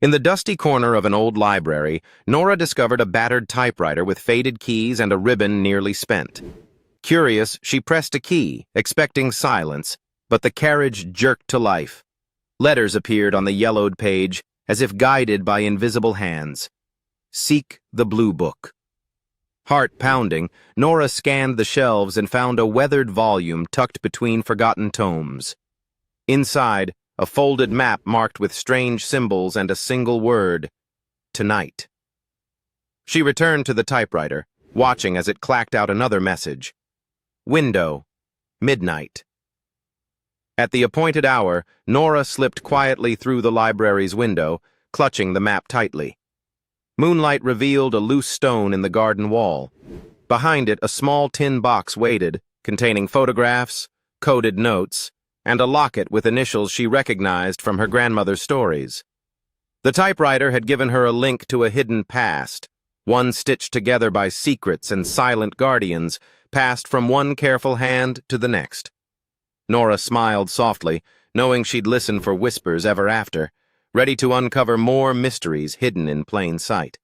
In the dusty corner of an old library, Nora discovered a battered typewriter with faded keys and a ribbon nearly spent. Curious, she pressed a key, expecting silence, but the carriage jerked to life. Letters appeared on the yellowed page, as if guided by invisible hands. Seek the Blue Book. Heart pounding, Nora scanned the shelves and found a weathered volume tucked between forgotten tomes. Inside, a folded map marked with strange symbols and a single word: tonight. She returned to the typewriter, watching as it clacked out another message. Window, midnight. At the appointed hour, Nora slipped quietly through the library's window, clutching the map tightly. Moonlight revealed a loose stone in the garden wall. Behind it, a small tin box waited, containing photographs, coded notes, and a locket with initials she recognized from her grandmother's stories. The typewriter had given her a link to a hidden past, one stitched together by secrets and silent guardians, passed from one careful hand to the next. Nora smiled softly, knowing she'd listen for whispers ever after, ready to uncover more mysteries hidden in plain sight.